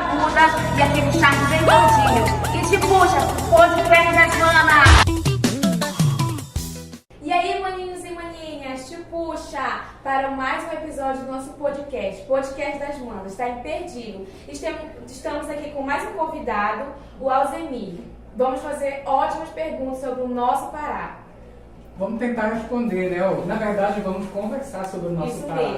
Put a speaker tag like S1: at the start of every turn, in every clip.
S1: aguda e aquele charme bem gordinho. E te puxa, podcast das manas!
S2: E aí, maninhos e maninhas, te puxa para mais um episódio do nosso podcast das manas, tá imperdível. Estamos aqui com mais um convidado, o Alzemir. Vamos fazer ótimas perguntas sobre o nosso Pará.
S3: Vamos tentar responder, né? Na verdade, vamos conversar sobre o nosso Pará.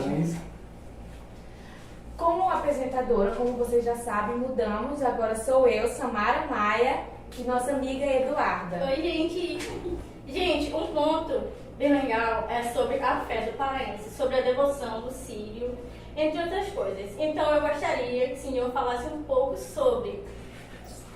S2: Como apresentadora, como vocês já sabem, mudamos. Agora sou eu, Samara Maia, e nossa amiga Eduarda.
S4: Oi, gente! Gente, um ponto bem legal é sobre a fé do paraense, sobre a devoção do Sírio, entre outras coisas. Então eu gostaria que o senhor falasse um pouco sobre.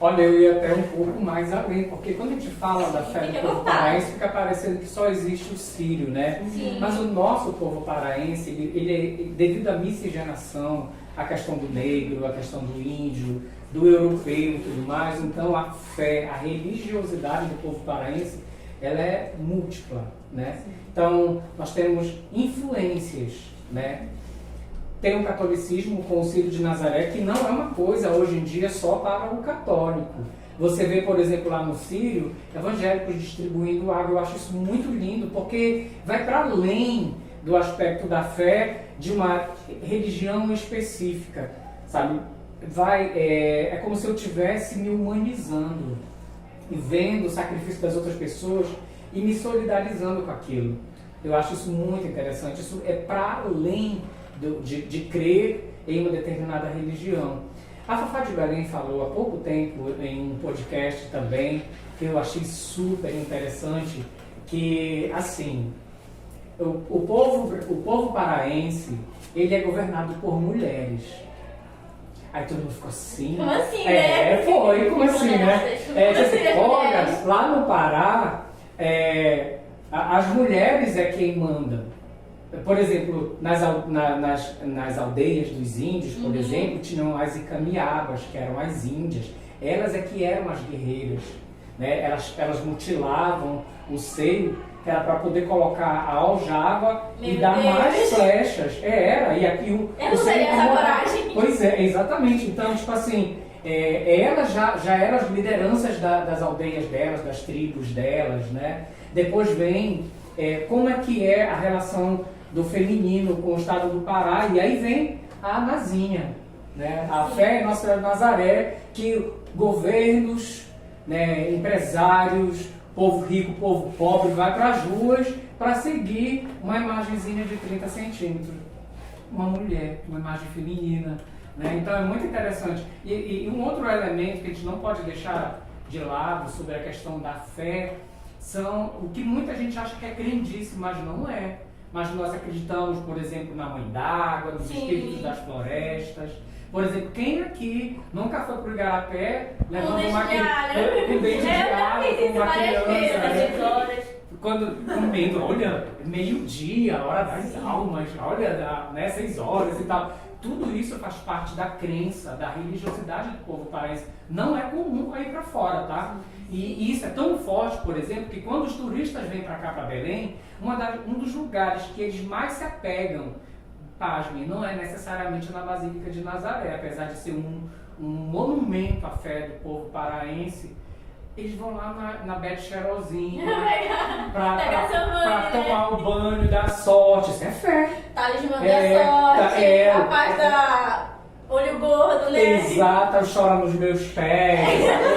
S3: Olha, eu ia até um pouco mais além, porque quando a gente fala da fé do povo paraense, fica parecendo que só existe o sírio, né?
S4: Sim.
S3: Mas o nosso povo paraense, ele devido à miscigenação, a questão do negro, a questão do índio, do europeu e tudo mais, então a fé, a religiosidade do povo paraense, ela é múltipla, né? Então, nós temos influências, né? Tem o catolicismo com o Círio de Nazaré, que não é uma coisa hoje em dia só para o católico. Você vê, por exemplo, lá no Círio, evangélicos distribuindo água. Eu acho isso muito lindo, porque vai para além do aspecto da fé de uma religião específica, sabe? É como se eu estivesse me humanizando e vendo o sacrifício das outras pessoas e me com aquilo. Eu acho isso muito interessante. Isso é para além de crer em uma determinada religião. A Fafá de Belém falou há pouco tempo em um podcast também, que eu achei super interessante, que assim, o povo paraense, ele é governado por mulheres. Aí todo mundo ficou assim.
S4: Como assim, né?
S3: Como assim, né? Olha, lá no Pará, as mulheres é quem manda. Por exemplo, nas aldeias dos índios, por exemplo, tinham as icamiabas, que eram as índias. Elas é que eram as guerreiras, né? Elas mutilavam o seio, que era para poder colocar a aljava e dar mais flechas. E aqui
S4: eu não teria essa coragem.
S3: Pois é, exatamente. Então, tipo assim, elas já eram as lideranças das aldeias delas, das tribos delas, né? Depois vem como é que é a relação do feminino com o estado do Pará, e aí vem a Nazinha, né? A fé em Nossa Senhora de Nazaré, que governos, né, empresários, povo rico, povo pobre, vai para as ruas para seguir uma imagenzinha de 30 centímetros. Uma mulher, uma imagem feminina, né? Então é muito interessante. E um outro elemento que a gente não pode deixar de lado sobre a questão da fé são o que muita gente acha que é crendice, mas não é. Mas nós acreditamos, por exemplo, na Mãe d'Água, nos espíritos das florestas. Por exemplo, quem aqui nunca foi pro Igarapé levando uma dente de água com uma criança? Comendo, olha, meio-dia, hora das almas, olha, 6 horas e tal. Tudo isso faz parte da crença, da religiosidade do povo paraense. Não é comum aí para fora, tá? E isso é tão forte, por exemplo, que quando os turistas vêm para cá, para Belém, um dos lugares que eles mais se apegam, pasmem, não é necessariamente na Basílica de Nazaré, apesar de ser um monumento à fé do povo paraense. Eles vão lá na Bete Cherozinha para tomar o banho da sorte. Isso é fé.
S4: Talismã da sorte, a paz da olho gordo, né?
S3: Exato, chora nos meus pés.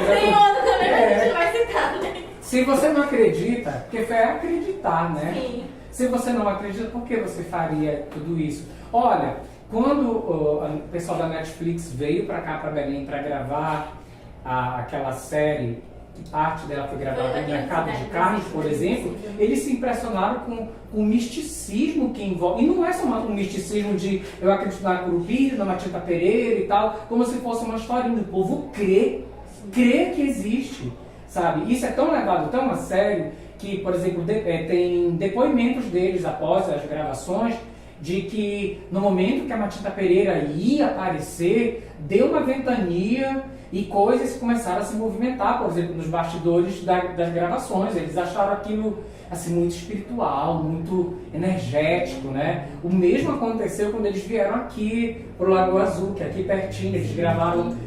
S4: Tem outra também que a gente vai citar, né?
S3: Se você não acredita, porque fé é acreditar, né?
S4: Sim.
S3: Se você não acredita, por que você faria tudo isso? Olha, quando o pessoal da Netflix veio para cá, para Belém, para gravar aquela série, que parte dela foi gravada em Mercado de Carnes, por exemplo, eles se impressionaram com o misticismo que envolve. E não é só um misticismo de eu acredito na Curupira, na Matinta Pereira e tal, como se fosse uma historinha. O povo crê que existe, sabe? Isso é tão levado tão a sério que, por exemplo, tem depoimentos deles após as gravações de que no momento que a Matinta Pereira ia aparecer, deu uma ventania e coisas começaram a se movimentar, por exemplo, nos bastidores das gravações. Eles acharam aquilo assim, muito espiritual, muito energético, né? O mesmo aconteceu quando eles vieram aqui para o Lagoa Azul, que é aqui pertinho. Eles gravaram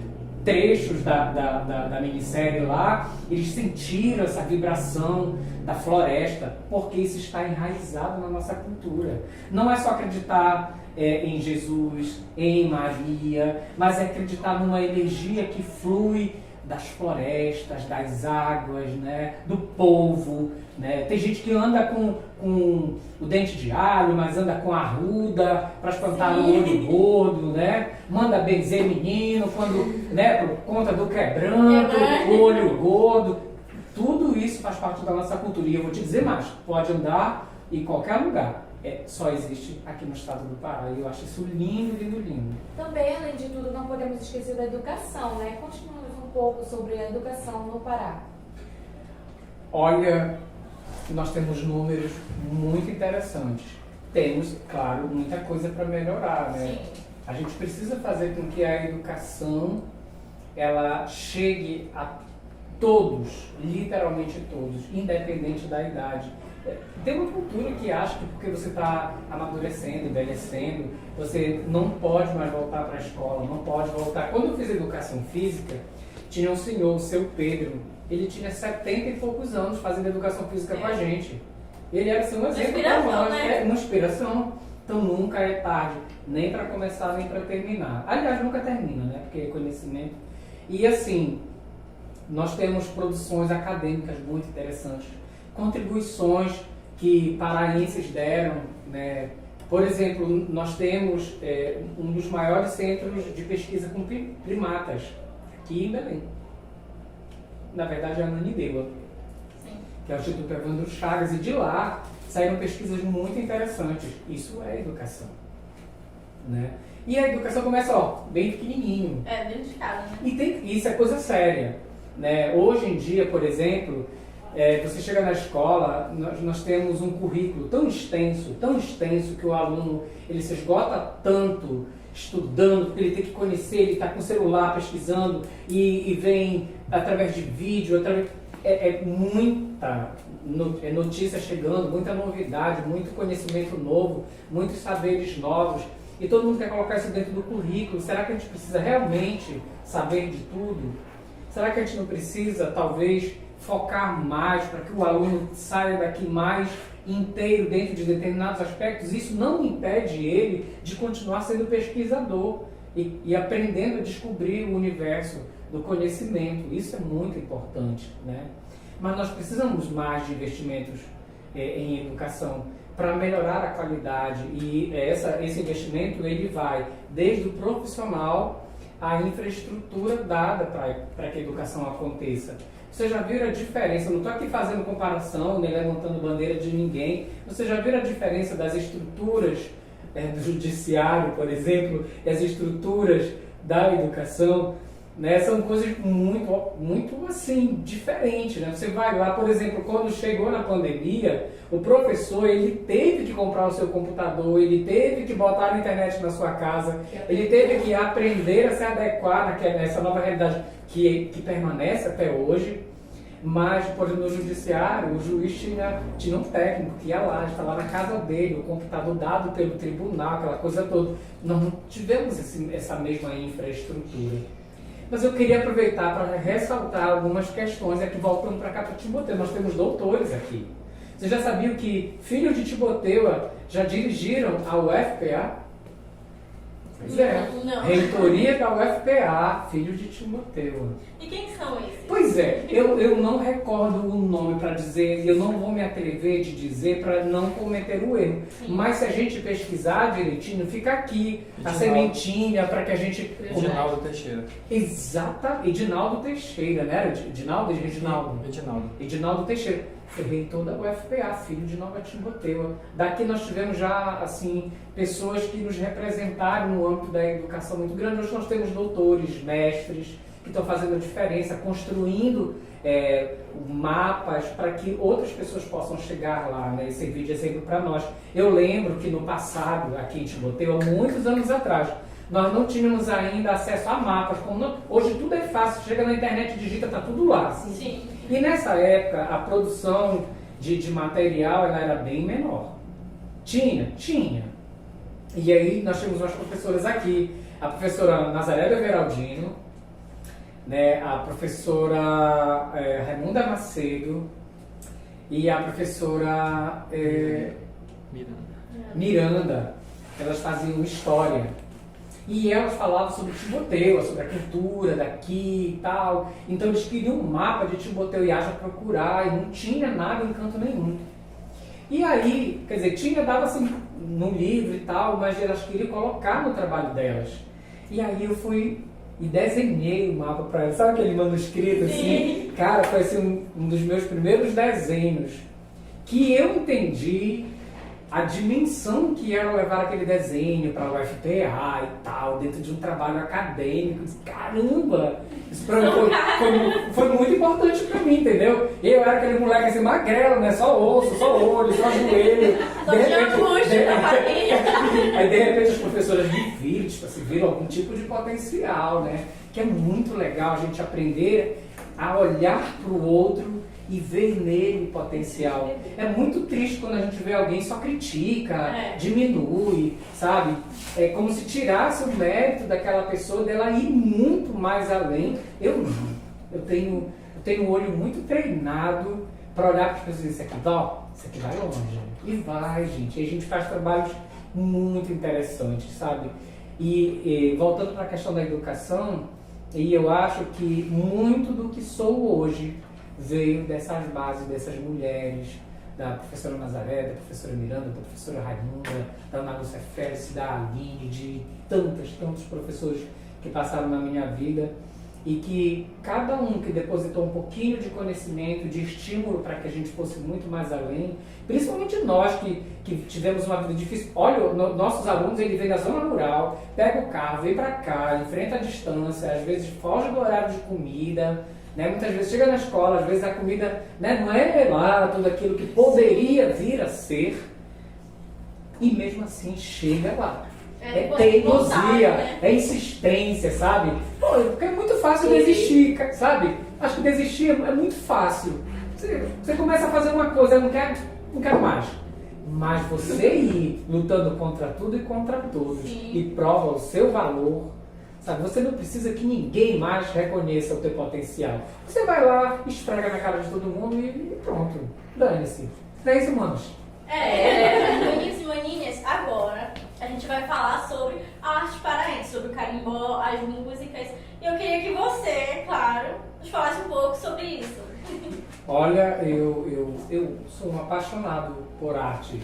S3: trechos da minissérie lá, eles sentiram essa vibração da floresta, porque isso está enraizado na nossa cultura. Não é só acreditar em Jesus, em Maria, mas é acreditar numa energia que flui das florestas, das águas, né, do povo, né? Tem gente que anda com o dente de alho, mas anda com arruda para espantar o olho gordo, né? Manda benzer menino quando, né, por conta do quebranto, o olho gordo. Tudo isso faz parte da nossa cultura. E eu vou te dizer mais, pode andar em qualquer lugar. Só existe aqui no estado do Pará. E eu acho isso lindo, lindo, lindo.
S2: Também, além de tudo, não podemos esquecer da educação, né? Continuamos um pouco sobre a educação no Pará.
S3: Olha, nós temos números muito interessantes. Temos, claro, muita coisa para melhorar, né?
S4: Sim.
S3: A gente precisa fazer com que a educação ela chegue a todos, literalmente todos, independente da idade. Tem uma cultura que acha que porque você está amadurecendo, envelhecendo, você não pode mais voltar para a escola, não pode voltar. Quando eu fiz educação física, tinha um senhor, o seu Pedro, ele tinha 70 e poucos anos fazendo educação física com a gente. Ele era assim, um exemplo para nós,
S4: né?
S3: Uma inspiração. Então nunca é tarde, nem para começar, nem para terminar. Aliás, nunca termina, né? Porque é conhecimento. E assim, nós temos produções acadêmicas muito interessantes, contribuições que paraenses deram, né? Por exemplo, nós temos um dos maiores centros de pesquisa com primatas aqui em Belém. Na verdade, é a Ananindeua, que é o Instituto Evandro Chagas, e de lá saíram pesquisas muito interessantes. Isso é educação, né? E a educação começa, bem pequenininho.
S4: Dentro de casa, né?
S3: E isso é coisa séria, né? Hoje em dia, por exemplo, você chega na escola, nós temos um currículo tão extenso que o aluno ele se esgota tanto estudando, porque ele tem que conhecer, ele está com o celular pesquisando e vem através de vídeo, muita notícia chegando, muita novidade, muito conhecimento novo, muitos saberes novos, e todo mundo quer colocar isso dentro do currículo. Será que a gente precisa realmente saber de tudo? Será que a gente não precisa, talvez, focar mais para que o aluno saia daqui mais inteiro dentro de determinados aspectos? Isso não impede ele de continuar sendo pesquisador e aprendendo a descobrir o universo do conhecimento. Isso é muito importante, né? Mas nós precisamos mais de investimentos em educação para melhorar a qualidade, e esse investimento ele vai desde o profissional à infraestrutura dada para que a educação aconteça. Você já viu a diferença? Eu não estou aqui fazendo comparação, nem levantando bandeira de ninguém. Você já viu a diferença das estruturas do judiciário, por exemplo, e as estruturas da educação? Né? São coisas muito assim, diferentes. Né? Você vai lá, por exemplo, quando chegou na pandemia, o professor ele teve que comprar o seu computador, ele teve que botar a internet na sua casa, ele teve que aprender a se adequar nessa nova realidade que permanece até hoje. Mas, por exemplo, no judiciário, o juiz tinha um técnico que ia lá, estava na casa dele, o computador dado pelo tribunal, aquela coisa toda. Nós não tivemos essa mesma infraestrutura. Mas eu queria aproveitar para ressaltar algumas questões aqui, voltando para cá para Timóteo. Nós temos doutores aqui. Vocês já sabiam que filhos de Timóteo já dirigiram a UFPA? Pois é.
S4: Não.
S3: Reitoria da UFPA, filhos de Timóteo.
S4: E quem são esses?
S3: Pois é, eu não recordo o nome para dizer, e eu não vou me atrever de dizer para não cometer o erro.
S4: Sim.
S3: Mas se a gente pesquisar direitinho, fica aqui a sementinha para que a gente...
S5: Edinaldo Teixeira.
S3: Exata, Edinaldo Teixeira, né? Edinaldo Teixeira, foi reitor da UFPA, filho de Nova Timóteo. Daqui nós tivemos já, assim, pessoas que nos representaram no âmbito da educação muito grande. Hoje nós temos doutores, mestres, que estão fazendo a diferença, construindo mapas para que outras pessoas possam chegar lá, né, e servir de exemplo para nós. Eu lembro que no passado, aqui em Timóteo, há muitos anos atrás, nós não tínhamos ainda acesso a mapas. Hoje tudo é fácil, chega na internet, digita, está tudo lá.
S4: Sim.
S3: E nessa época, a produção de material ela era bem menor. Tinha. E aí nós tínhamos umas professoras aqui, a professora Nazaré Everaldino, né, a professora Raimunda Macedo e a professora Miranda. Elas faziam história. E elas falavam sobre Timóteo, sobre a cultura daqui e tal. Então eles queriam um mapa de Timóteo e Aja procurar, e não tinha nada em canto nenhum. E aí, quer dizer, dava assim no livro e tal, mas elas queriam colocar no trabalho delas. E aí eu fui e desenhei o mapa para elas. Sabe aquele manuscrito assim? Cara, foi assim um dos meus primeiros desenhos que eu entendi a dimensão que era levar aquele desenho para o UFPA e tal, dentro de um trabalho acadêmico. Caramba! Isso pra mim foi muito importante para mim, entendeu? Eu era aquele moleque assim, magrelo, né? Só osso, só olho, só joelho. Aí de repente as professoras me viram, tipo assim, viram algum tipo de potencial, né? Que é muito legal a gente aprender a olhar para o outro e ver nele potencial. É muito triste quando a gente vê alguém só critica, diminui, sabe? É como se tirasse o mérito daquela pessoa, dela ir muito mais além. Eu não. Eu tenho um olho muito treinado para olhar para as pessoas e dizer, isso aqui vai longe. E vai, gente. E a gente faz trabalhos muito interessantes, sabe? E voltando para a questão da educação, e eu acho que muito do que sou hoje veio dessas bases, dessas mulheres, da professora Nazaré, da professora Miranda, da professora Raimunda, da Ana Lúcia Félix, da Aline, de tantos professores que passaram na minha vida, e que cada um que depositou um pouquinho de conhecimento, de estímulo para que a gente fosse muito mais além, principalmente nós que tivemos uma vida difícil. Olha, nossos alunos, ele vem da zona rural, pega o carro, vem para cá, enfrenta a distância, às vezes foge do horário de comida, né? Muitas vezes chega na escola, às vezes a comida, né, não é lá tudo aquilo que poderia vir a ser, e mesmo assim chega lá. É teimosia,
S4: né?
S3: É insistência, sabe? Pô, porque é muito fácil desistir, sabe? Acho que desistir é muito fácil. Você começa a fazer uma coisa, não quero mais. Mas você ir lutando contra tudo e contra todos, e prova o seu valor, sabe? Você não precisa que ninguém mais reconheça o teu potencial. Você vai lá, esfrega na cara de todo mundo e pronto. Dane-se. 10 humanos.
S4: Maninhos e maninhas, agora a gente vai falar sobre a arte paraense, sobre o carimbó, as músicas. E eu queria que você, claro, nos falasse um pouco sobre isso.
S3: Olha, eu sou um apaixonado por arte.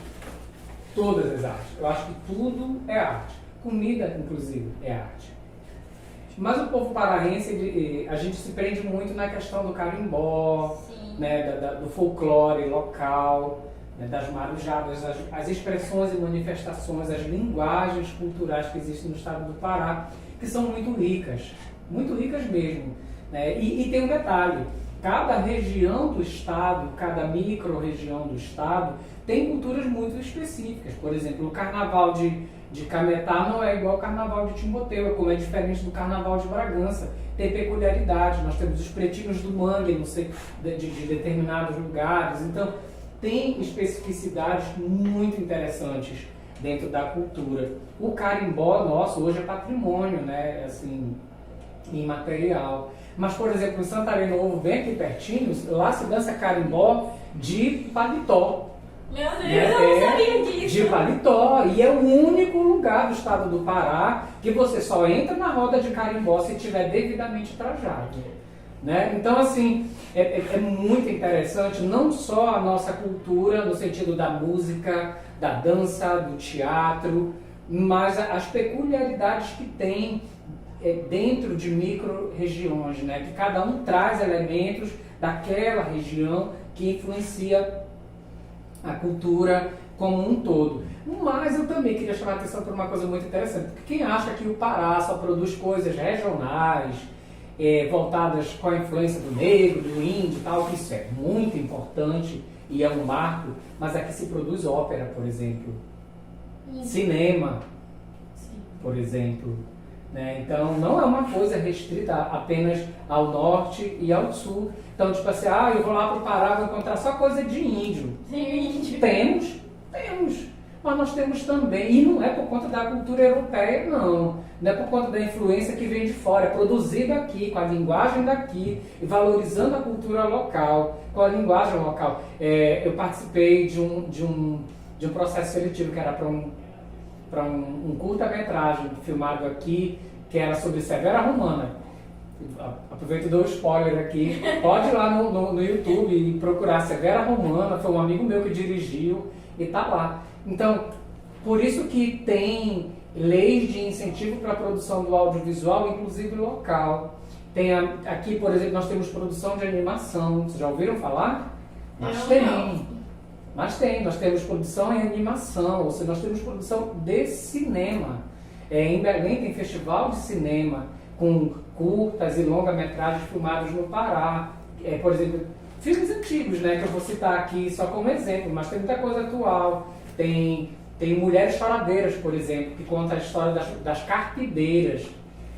S3: Todas as artes. Eu acho que tudo é arte. Comida, inclusive, é arte. Mas o povo paraense, a gente se prende muito na questão do carimbó, né, do folclore local, né, das marujadas, as expressões e manifestações, as linguagens culturais que existem no estado do Pará, que são muito ricas mesmo. Né? E tem um detalhe, cada região do estado, cada micro-região do estado, tem culturas muito específicas. Por exemplo, o carnaval de Cametá não é igual ao carnaval de Timóteo, como é diferente do carnaval de Bragança. Tem peculiaridade, nós temos os pretinhos do mangue, não sei, de determinados lugares. Então, tem especificidades muito interessantes dentro da cultura. O carimbó nosso hoje é patrimônio, né, assim, imaterial. Mas, por exemplo, em Santarém Novo, bem aqui pertinho, lá se dança carimbó de paletó.
S4: Meu Deus, eu não sabia disso.
S3: De paletó. E é o único lugar do estado do Pará que você só entra na roda de carimbó se estiver devidamente trajado. Né? Então, assim, é muito interessante, não só a nossa cultura, no sentido da música, da dança, do teatro, mas as peculiaridades que tem dentro de micro-regiões, né? Que cada um traz elementos daquela região que influencia a cultura como um todo. Mas eu também queria chamar a atenção para uma coisa muito interessante, porque quem acha que o Pará só produz coisas regionais, voltadas com a influência do negro, do índio e tal, que isso é muito importante e é um marco, mas aqui se produz ópera, por exemplo, cinema, por exemplo. Né? Então, não é uma coisa restrita apenas ao norte e ao sul. Então, tipo assim, eu vou lá para o Pará, vou encontrar só coisa de índio. Temos, mas nós temos também, e não é por conta da cultura europeia, não é por conta da influência que vem de fora, é produzido aqui, com a linguagem daqui, e valorizando a cultura local, com a linguagem local. Eu participei de um processo seletivo que era para um curta-metragem filmado aqui, que era sobre Severa Romana. Aproveito e dou um spoiler aqui. Pode ir lá no YouTube e procurar Severa Romana, foi um amigo meu que dirigiu e tá lá. Então, por isso que tem leis de incentivo para a produção do audiovisual, inclusive local. Aqui, por exemplo, nós temos produção de animação. Vocês já ouviram falar? Mas tem. Nós temos produção em animação, ou seja, nós temos produção de cinema. Em Belém tem festival de cinema, com curtas e longa-metragens filmados no Pará. Por exemplo, filmes antigos, né, que eu vou citar aqui só como exemplo, mas tem muita coisa atual. Tem Mulheres Choradeiras, por exemplo, que conta a história das carpideiras.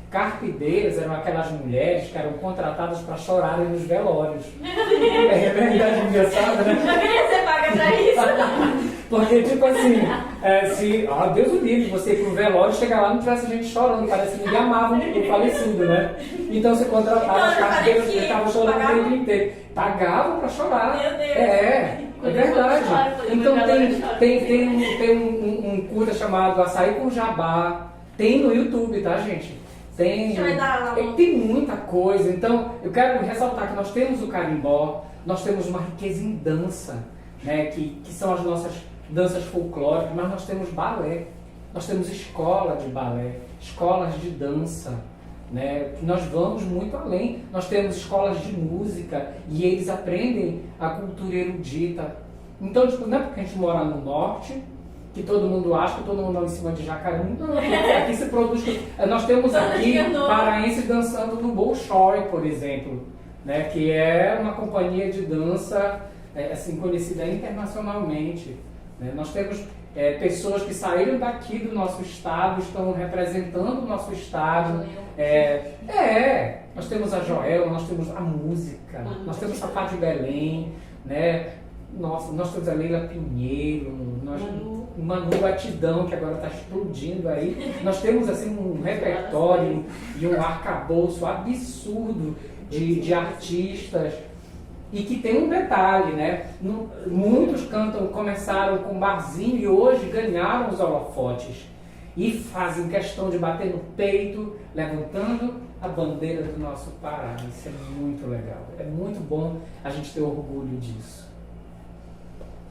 S3: Carpideiras eram aquelas mulheres que eram contratadas para chorarem nos velórios. É verdade, engraçado, né?
S4: Eu queria ser paga pra isso.
S3: Porque, tipo assim, Deus o livre, você ir pro velório e chegar lá e não tivesse gente chorando, parece que ninguém amava o falecido, né? Então você contratava as carpideiras que estavam chorando o tempo inteiro. Pagavam para chorar.
S4: Meu Deus.
S3: É verdade. Então tem um curta chamado Açaí com Jabá. Tem no YouTube, tá, gente? Tem muita coisa. Então, eu quero ressaltar que nós temos o carimbó, nós temos uma riqueza em dança, né, que são as nossas danças folclóricas, mas nós temos balé, nós temos escola de balé, escolas de dança, né, que nós vamos muito além. Nós temos escolas de música e eles aprendem a cultura erudita. Então, tipo, não é porque a gente mora no norte que todo mundo acha que todo mundo anda em cima de Jacareí. Não, aqui se produz. Nós temos aqui paraenses dançando no Bolshoi, por exemplo, né, que é uma companhia de dança assim, conhecida internacionalmente. Né? Nós temos pessoas que saíram daqui do nosso estado, estão representando o nosso estado. Nós temos a Joelma, nós temos a música, nós temos a Fá de Belém, né? Nós temos a Leila Pinheiro, Manu Batidão, que agora está explodindo aí. Nós temos assim um repertório e um arcabouço absurdo de artistas. E que tem um detalhe, né? Muitos começaram com barzinho e hoje ganharam os holofotes. E fazem questão de bater no peito, levantando a bandeira do nosso Pará. Isso é muito legal. É muito bom a gente ter orgulho disso.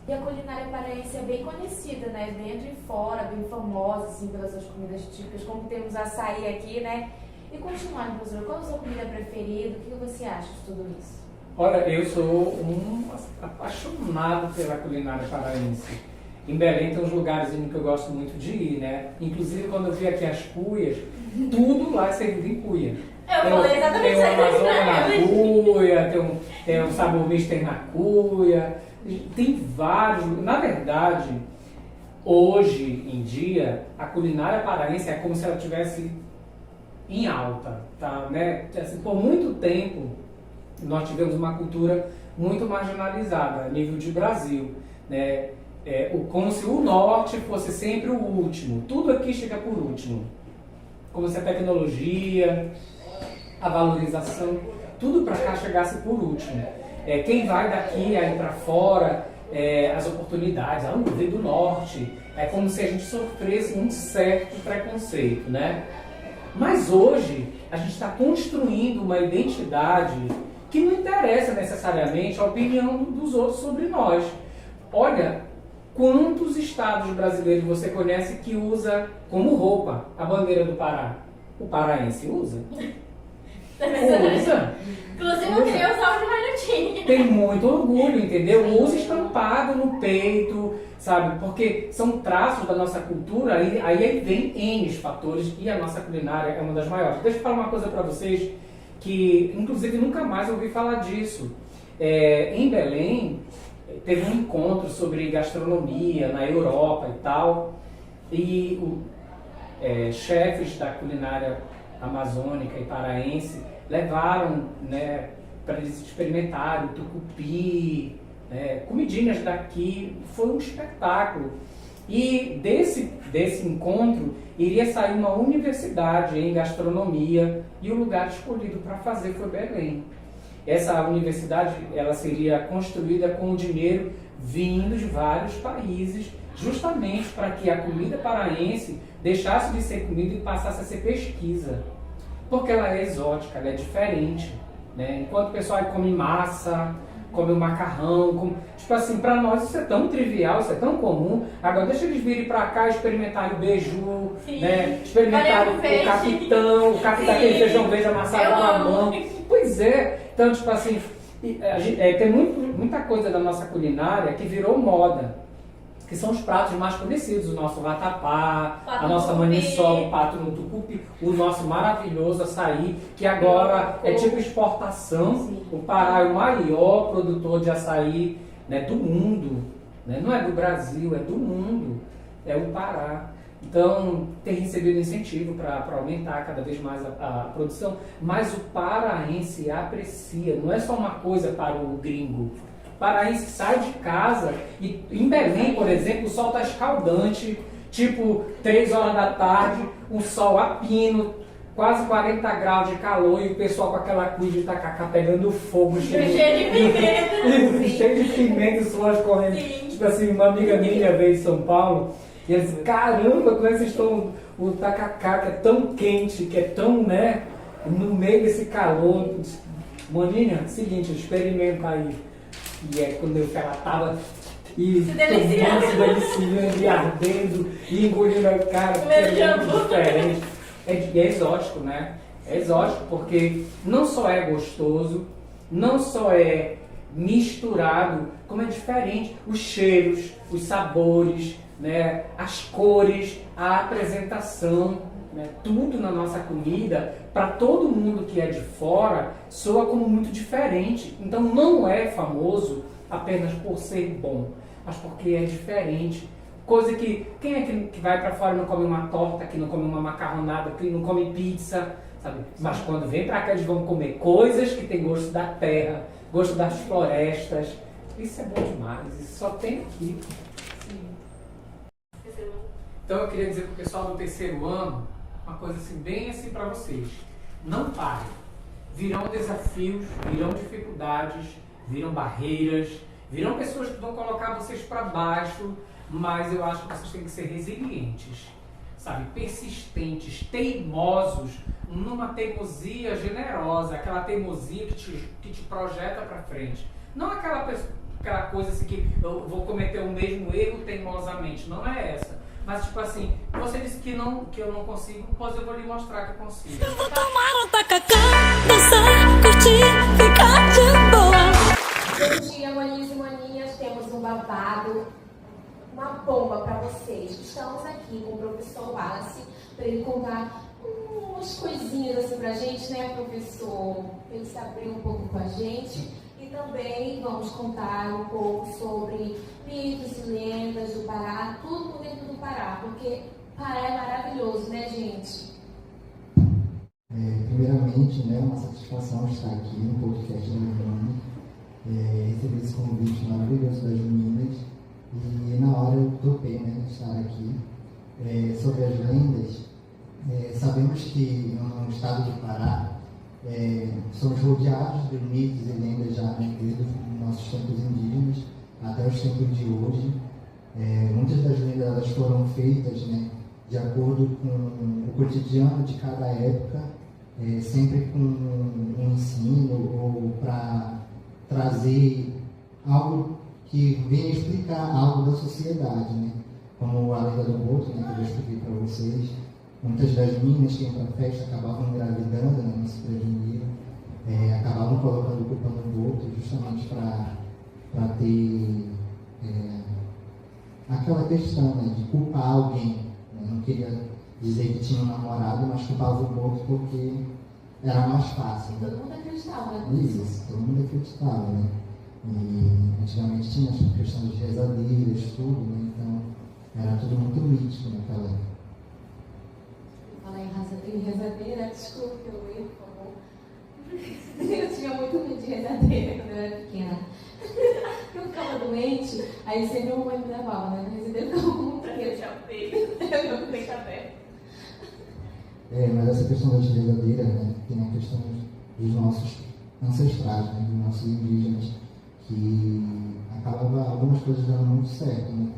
S2: E a culinária paraense é bem conhecida, né? Dentro e fora, bem famosa, assim, pelas suas comidas típicas, como temos açaí aqui, né? E continuando, professora, qual é a sua comida preferida? O que você acha de tudo isso?
S3: Olha, eu sou um apaixonado pela culinária paraense. Em Belém tem uns lugares que eu gosto muito de ir, né? Inclusive, quando eu vi aqui as cuias, tudo lá é servido em cuia.
S4: Eu falei exatamente
S3: isso. Tem uma
S4: isso.
S3: Amazônia na cuia, tem um sabor mister na cuia. Tem vários. Na verdade, hoje em dia, a culinária paraense é como se ela estivesse em alta, tá? Né? Assim, por muito tempo, nós tivemos uma cultura muito marginalizada a nível de Brasil, né? Como se o norte fosse sempre o último. Tudo aqui chega por último. Como se a tecnologia, a valorização, tudo para cá chegasse por último. Quem vai daqui aí para fora, as oportunidades, não vem do norte. É como se a gente sofresse um certo preconceito, né? Mas hoje a gente está construindo uma identidade que não interessa necessariamente a opinião dos outros sobre nós. Olha, quantos estados brasileiros você conhece que usa como roupa a bandeira do Pará? O paraense usa? Usa.
S4: Inclusive, eu queria usar o de malhotinha.
S3: Tem muito orgulho, entendeu? Usa estampado no peito, sabe? Porque são traços da nossa cultura, aí vem N fatores e a nossa culinária é uma das maiores. Deixa eu falar uma coisa para vocês que inclusive nunca mais ouvi falar disso. Em Belém, teve um encontro sobre gastronomia na Europa e tal, e chefes da culinária amazônica e paraense levaram, né, para eles experimentarem o tucupi, comidinhas daqui. Foi um espetáculo. E desse encontro iria sair uma universidade em gastronomia, e o lugar escolhido para fazer foi Belém. Essa universidade, ela seria construída com o dinheiro vindo de vários países, justamente para que a comida paraense deixasse de ser comida e passasse a ser pesquisa. Porque ela é exótica, ela é diferente, né? Enquanto o pessoal come massa, come o macarrão, tipo assim, para nós isso é tão trivial, isso é tão comum. Agora deixa eles virem para cá, experimentarem o beiju, né? Experimentarem o capitão, aquele feijão verde amassado com a mão. Pois é, então tipo assim, tem muita coisa da nossa culinária que virou moda, que são os pratos mais conhecidos, o nosso vatapá, a nossa maniçoba, o pato no tucupi, o nosso maravilhoso açaí, que agora é tipo exportação. Sim. O Pará é o maior produtor de açaí, né, do mundo, né? Não é do Brasil, é do mundo, é o Pará. Então tem recebido incentivo para aumentar cada vez mais a produção, mas o paraense aprecia, não é só uma coisa para o gringo. O paraense sai de casa e em Belém, por exemplo, o sol está escaldante, tipo 3 horas da tarde, um sol a pino, quase 40 graus de calor, e o pessoal com aquela cuia de tacacá pegando fogo, cheio
S4: de pimenta.
S3: Cheio de pimenta e suas correndo.
S4: Sim.
S3: Tipo assim, uma amiga minha veio em São Paulo e ela disse: caramba, como é que vocês estão, o tacacá que é tão quente, que é tão, né, no meio desse calor. Maninha, seguinte, experimenta aí. E é quando ela tava e
S4: se deliciando
S3: e ardendo e engolindo a cara, porque é muito diferente. É exótico, né? É exótico porque não só é gostoso, não só é misturado, como é diferente. Os cheiros, os sabores, né? As cores, a apresentação, né? Tudo na nossa comida, para todo mundo que é de fora, soa como muito diferente. Então não é famoso apenas por ser bom, mas porque é diferente. Coisa que, quem é que vai para fora e não come uma torta, que não come uma macarronada, que não come pizza, sabe? Mas quando vem para cá eles vão comer coisas que tem gosto da terra, gosto das florestas. Isso é bom demais, isso só tem aqui. Então eu queria dizer para o pessoal do terceiro ano uma coisa assim, bem assim para vocês. Não parem. Virão desafios, virão dificuldades, virão barreiras, virão pessoas que vão colocar vocês para baixo, mas eu acho que vocês têm que ser resilientes, sabe? Persistentes, teimosos, numa teimosia generosa, aquela teimosia que te projeta para frente. Não aquela coisa assim que eu vou cometer o mesmo erro teimosamente, não é essa. Mas tipo assim, você disse que eu não consigo, pois eu vou lhe mostrar que eu consigo.
S5: Eu vou tomar um tacacá, dançar, curtir, ficar de boa.
S2: Bom dia, maninhos e maninhas. Temos um babado, uma bomba para vocês. Estamos aqui com o professor Wallace para ele contar umas coisinhas assim pra gente, né, professor? Ele se abriu um pouco com a gente. E também vamos contar um pouco sobre mitos e lendas do Pará, tudo por dentro do Pará, porque Pará é maravilhoso, né, gente?
S6: Primeiramente, né, uma satisfação estar aqui no podcast da Lembrando, receber esse convite maravilhoso das meninas, e na hora eu topei, né, estar aqui. Sobre as lendas, sabemos que no estado do Pará somos rodeados de mitos e lendas já desde os nossos tempos indígenas até os tempos de hoje. Muitas das lendas elas foram feitas, né, de acordo com o cotidiano de cada época, sempre com um ensino ou para trazer algo que venha explicar algo da sociedade, né? Como a lenda do boto, né, que eu já expliquei para vocês. Muitas das meninas que iam para a festa acabavam engravidando, né, não se preveniram, acabavam colocando culpa no boto justamente para ter aquela questão, né, de culpar alguém. Né? Não queria dizer que tinha um namorado, mas culpava o boto porque era mais fácil, né?
S2: Todo mundo acreditava, né?
S6: Isso, todo mundo acreditava, né? E antigamente tinha as questões de rezadeiras, tudo, né? Então era tudo muito mítico naquela época.
S2: Falar em rezadeira, desculpe eu erro, por favor. Eu tinha muito medo de rezadeira quando eu era pequena. Eu ficava doente, aí sempre a mamãe me levava, né? Na rezadeira eu ficava muito
S4: Pra
S2: medo.
S4: fechar o peito. Eu com o peito aberto.
S6: Mas essa questão das rezadeiras, né? Tem a questão dos nossos ancestrais, né? Dos nossos indígenas, que acabava algumas coisas dando muito certo, né?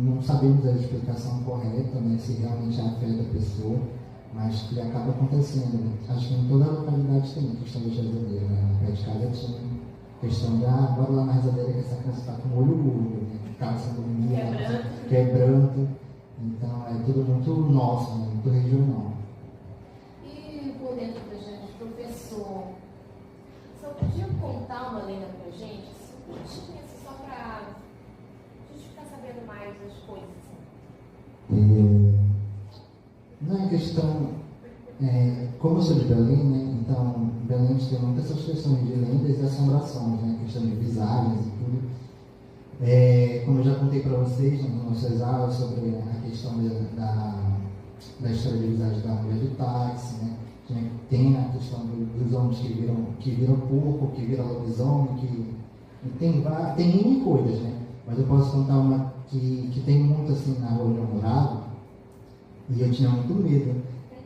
S6: Não sabemos a explicação correta, né? Se realmente é a fé da pessoa, mas que acaba acontecendo, né? Acho que em toda a localidade tem a questão das rezadeiras, né? Na pé de casa tinha a questão de, bora lá na rezadeira que essa criança está com o olho burro, né? Ficava sendo humilhada, quebrando. Então é tudo muito nosso, né? Muito regional.
S2: E por dentro da gente, professor, só podia contar uma lenda pra gente? Assim, só pra gente ficar sabendo mais das coisas.
S6: Não é questão, como eu sou de Belém, né? Então Belém a gente tem muitas essas questões de lendas e assombrações, né? Questão de visagens e tudo. Como eu já contei para vocês nas nossas aulas sobre a questão da história de visagem da mulher do táxi, né? Tem a questão dos homens que viram porco, que viram lobisomem, tem N coisas, né? Mas eu posso contar uma que tem muito assim na rua onde eu morava, e eu tinha muito medo,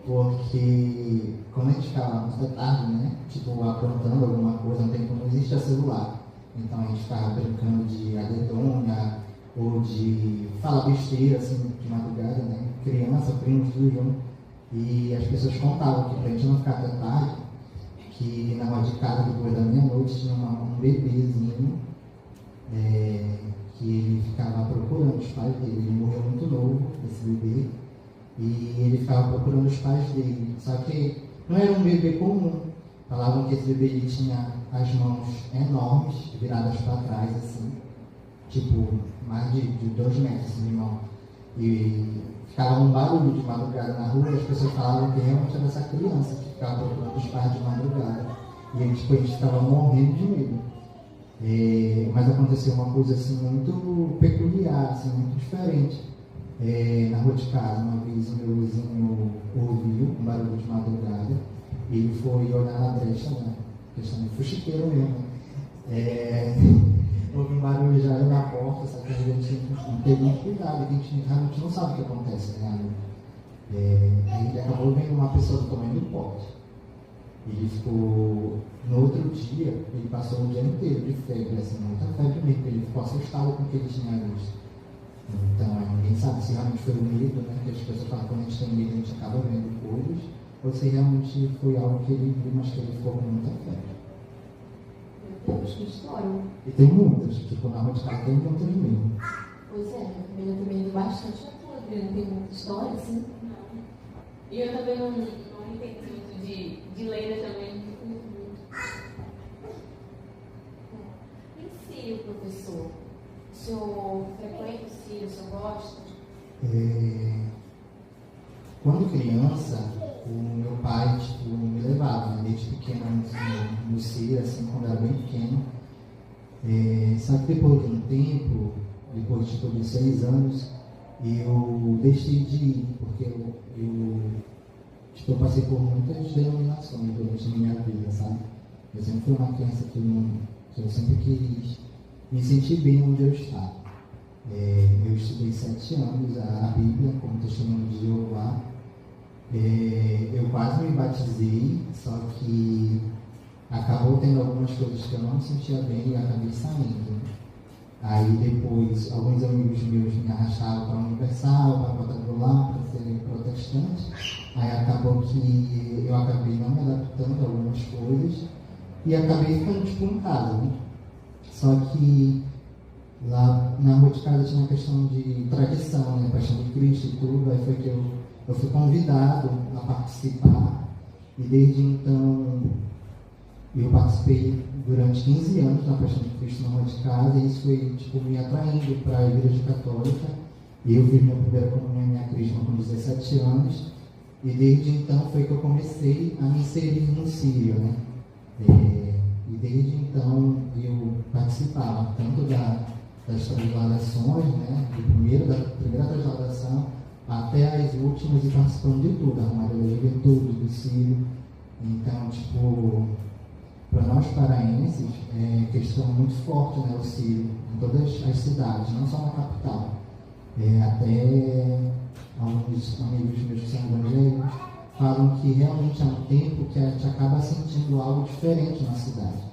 S6: porque quando a gente ficava muito da tarde, né? Tipo, aprontando alguma coisa, não existia celular. Então a gente ficava brincando de adedonha, ou de falar besteira, assim, de madrugada, né? Criança, primos, tudo junto. E as pessoas contavam que pra gente não ficar até tarde, que na rua de casa, depois da meia-noite, tinha um bebezinho, que ele ficava procurando os pais dele. Ele morreu muito novo, esse bebê, e ele ficava procurando os pais dele. Só que não era um bebê comum. Falavam que esse bebê ele tinha as mãos enormes, viradas para trás, assim, tipo, mais de 2 metros assim, de mão. E ficava um barulho de madrugada na rua, e as pessoas falavam que realmente era essa criança que ficava procurando os pais de madrugada. E a gente ficava morrendo de medo. Mas aconteceu uma coisa assim muito peculiar, assim, muito diferente. Na rua de casa, uma vez o meu vizinho ouviu um barulho de madrugada. Ele foi olhar na brecha, né? Questão de fuxiqueiro mesmo. Houve um barulho já na porta, só que a gente não teve muito cuidado, a gente realmente não sabe o que acontece, né? Aí ele acabou vendo uma pessoa do tamanho do pote. Ele ficou, no outro dia, ele passou o dia inteiro de febre, assim, muita febre mesmo, porque ele ficou assustado com o que ele tinha visto. Então, ninguém sabe se realmente foi o medo, né? Que as pessoas falam que quando a gente tem medo, a gente acaba vendo coisas, ou se realmente foi algo que ele viu, mas que ele ficou com muita febre.
S2: Meu Deus, que história.
S6: E tem muitas, tipo, na rua de casa tem muitas mesmo.
S2: Pois é, eu também li bastante a tua, não tem muita história, assim. Não. E eu também não entendo muito de lenda também. E Círio, professor? O senhor frequenta o Círio, o senhor gosta?
S6: Quando criança, o meu pai me levava, né, desde pequeno no Círio, assim, quando eu era bem pequeno. Só que depois de um tempo, depois de 6 anos, eu deixei de ir, porque eu passei por muitas denominações durante a minha vida, sabe? Eu sempre fui uma criança que eu sempre quis me sentir bem onde eu estava. Eu estudei 7 anos a Bíblia como testemunho de Jeová. Eu quase me batizei, só que acabou tendo algumas coisas que eu não me sentia bem e acabei saindo. Aí depois, alguns amigos meus me arrastaram para a Universal, para Quadrangular, para ser protestante. Aí acabou que eu acabei não me adaptando a algumas coisas e acabei ficando tipo em casa, né? Só que lá na rua de casa tinha uma questão de tradição, né? Paixão de Cristo e tudo. Aí foi que eu fui convidado a participar e desde então eu participei durante 15 anos na Paixão de Cristo na rua de casa e isso foi tipo, me atraindo para a Igreja Católica. E eu fiz minha primeira comunhão e minha crisma com 17 anos E desde então foi que eu comecei a me inserir no Sírio, né? E desde então eu participava tanto das transladações, né? Da primeira transladação até as últimas e participando de tudo, a Armário da Juventude, do Sírio. Então, tipo, para nós paraenses é questão muito forte, né? O Sírio, em todas as cidades, não só na capital. Até alguns amigos meus que são evangélicos falam que realmente é um tempo que a gente acaba sentindo algo diferente na cidade,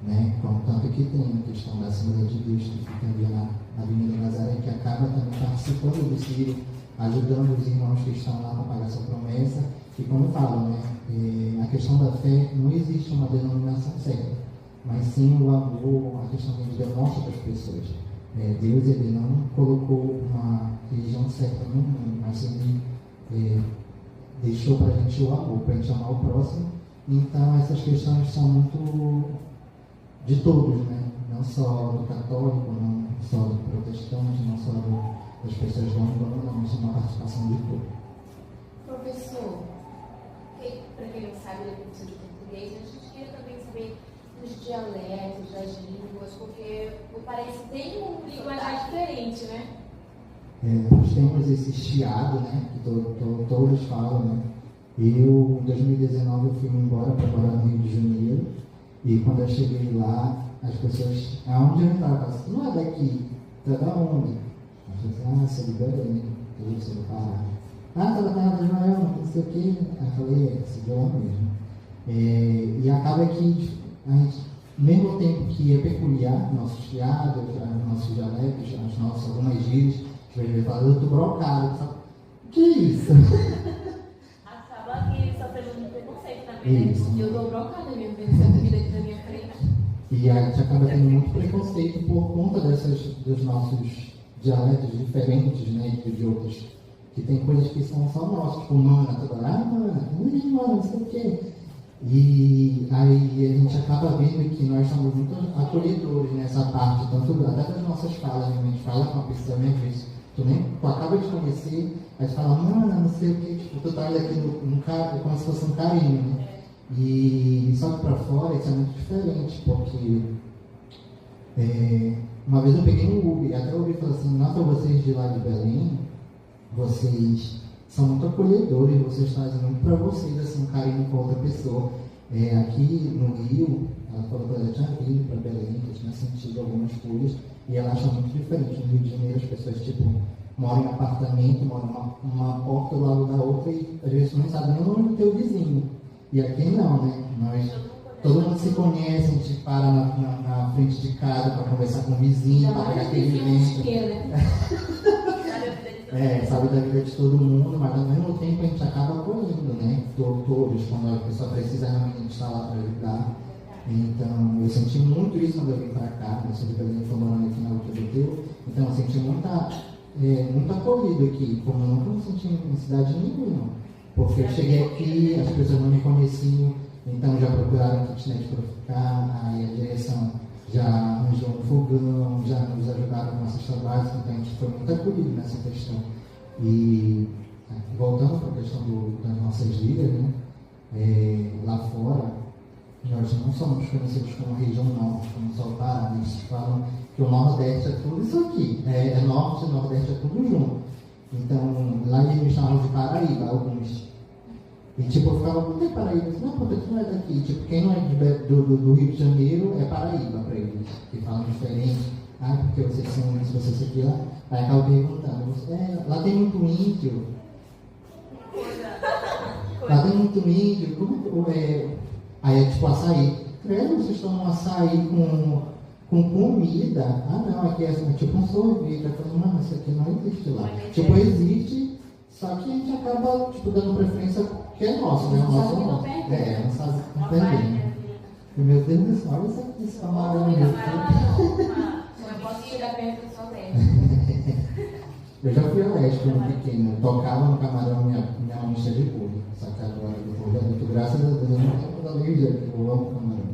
S6: né? Tanto que tem a questão da Assembleia de Deus que fica ali na Avenida Nazaré, que acaba também participando do Sírio, ajudando os irmãos que estão lá para pagar sua promessa. E como eu falo, né? A questão da fé, não existe uma denominação certa, mas sim o amor, a questão que a gente demonstra para as pessoas. Deus, ele não colocou uma religião certa no mundo, mas ele deixou para a gente o amor, para a gente amar o próximo. Então essas questões são muito de todos, né? Não só do católico, não só do protestante, não só das pessoas do mundo, não, mas uma participação de todos.
S2: Professor, para quem não sabe da professor de português, a gente queria também saber dos dialetos, das línguas, porque o paraense tem um linguajar diferente, né?
S6: Nós temos esse chiado, né? Que todos falam, né? Eu, em 2019, eu fui embora para morar no Rio de Janeiro. E quando eu cheguei lá, as pessoas, aonde eu estava, falavam assim, não é daqui, tu é da onde? Eu falei, sou de Belém, eu sou do Pará. Tá da terra de Israel, não sei o quê. Aí eu falei, sou de lá mesmo. E acaba que a gente, ao mesmo tempo que é peculiar, nossos chiados, nossos dialetos, algumas gírias, a gente vai falar, eu tô brocado, sabe? O que é isso?
S4: Acaba que sofrendo muito preconceito também,
S6: Isso.
S4: né?
S2: Eu dou brocada mesmo, vendo essa vida aqui na minha frente.
S6: E a gente acaba tendo muito preconceito por conta dos nossos dialetos diferentes, né, de outros. Que tem coisas que são só nossas, tipo mana, toda mana, não sei o quê. E aí a gente acaba vendo que nós somos muito acolhedores nessa parte, tanto até das nossas falas, né? A gente fala com a pessoa, né, às vezes, tu acaba de conhecer, aí tu fala, mana, não sei o quê, tipo, tu tá aqui como se fosse um carinho, né? E só que pra fora isso é muito diferente, porque uma vez eu peguei um Uber, até o Uber falou assim, nossa, vocês de lá de Belém, vocês são muito acolhedores, vocês fazem muito para vocês, assim, um carinho com outra pessoa. Aqui no Rio, ela falou que ela já tinha vindo para Belém, que tinha sentido algumas coisas, e ela acha muito diferente. No Rio de Janeiro, as pessoas, tipo, moram em apartamento, moram uma porta do lado da outra, e às vezes não sabem nem o nome do teu vizinho. E aqui não, né? Todo mundo se conhece, a gente para na frente de casa para conversar com o vizinho, para pegar aquele vento. Sabe da vida de todo mundo, mas ao mesmo tempo a gente acaba acolhendo, né? Todos, quando a pessoa precisa realmente estar lá para ajudar. Então, eu senti muito isso quando eu vim para cá, eu sou de Belém, estou morando aqui na UTBT, então eu senti muito acolhido aqui, como eu nunca me senti em cidade nenhuma. Porque eu cheguei aqui, as pessoas não me conheciam, então já procuraram kitnet para ficar, aí a direção já arranjou um fogão, já nos ajudaram com nossos trabalhos, então a gente foi muito acolhido nessa questão. E voltando para a questão das nossas ligas, né? Lá fora, nós não somos conhecidos como região norte, como só o Pará, eles falam que o Nordeste é tudo isso aqui, Norte e Nordeste é tudo junto. Então, lá eles me chamavam de Paraíba, alguns. E tipo, eu ficava, por que Paraíba? Não, porque tu não é daqui. Tipo, quem não é do Rio de Janeiro é Paraíba para eles, que falam diferente. Porque vocês são isso, vocês aqui lá. Aí acaba perguntando, lá tem muito índio. Lá tem muito índio, como aí é tipo açaí. Credo, vocês tomam açaí com comida. Não, aqui é tipo um sorvete. Eu falei, mano, isso aqui não existe lá. Tipo, existe, só que a gente acaba tipo, dando preferência que é nosso, né? O nosso não. Não sabe entender. Meu Deus do céu, olha isso aqui, esse camarão.
S2: Eu posso chegar perto do seu leste.
S6: Eu já fui ao leste quando pequeno, tocava no camarão minha mão cheia de polvo. Só que agora, depois de adulto, graças a Deus, eu não tenho toda a alergia, eu amo camarão.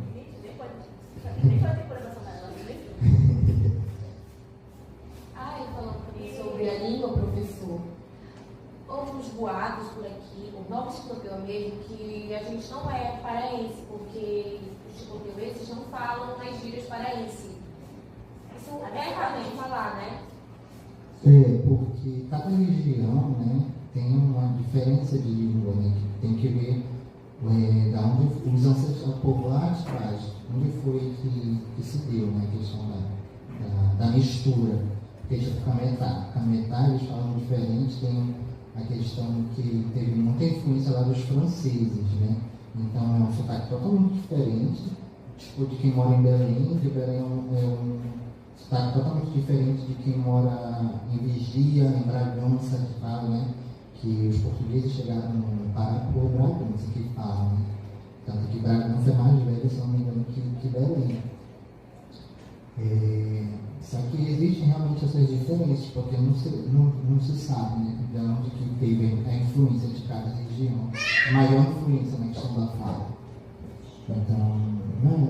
S2: Falando sobre a língua, professor, outros boatos por aqui, o vejo que a gente não é paraense, porque os portugueses não falam nas gírias paraense. Isso é errado de falar, né?
S6: Porque cada região, né, tem uma diferença de língua, né, que tem que ver da onde os ancestrais, o povo lá de trás, onde foi que se deu, né, a questão da mistura. Porque tipo, Cametá, eles falam diferente, tem a questão que teve muita influência lá dos franceses, né, então é um sotaque totalmente diferente, tipo, de quem mora em Belém, de Belém é um sotaque totalmente diferente de quem mora em Vigia, em Bragança, que fala, né, que os portugueses chegaram no Pará por Bragança, que falam, né? Tanto que Bragança é mais velho, se não me engano, que Belém. Só que existem realmente essas diferenças, porque não se sabe, né, de onde que teve a influência de cada região, a maior influência na questão da fala. Então,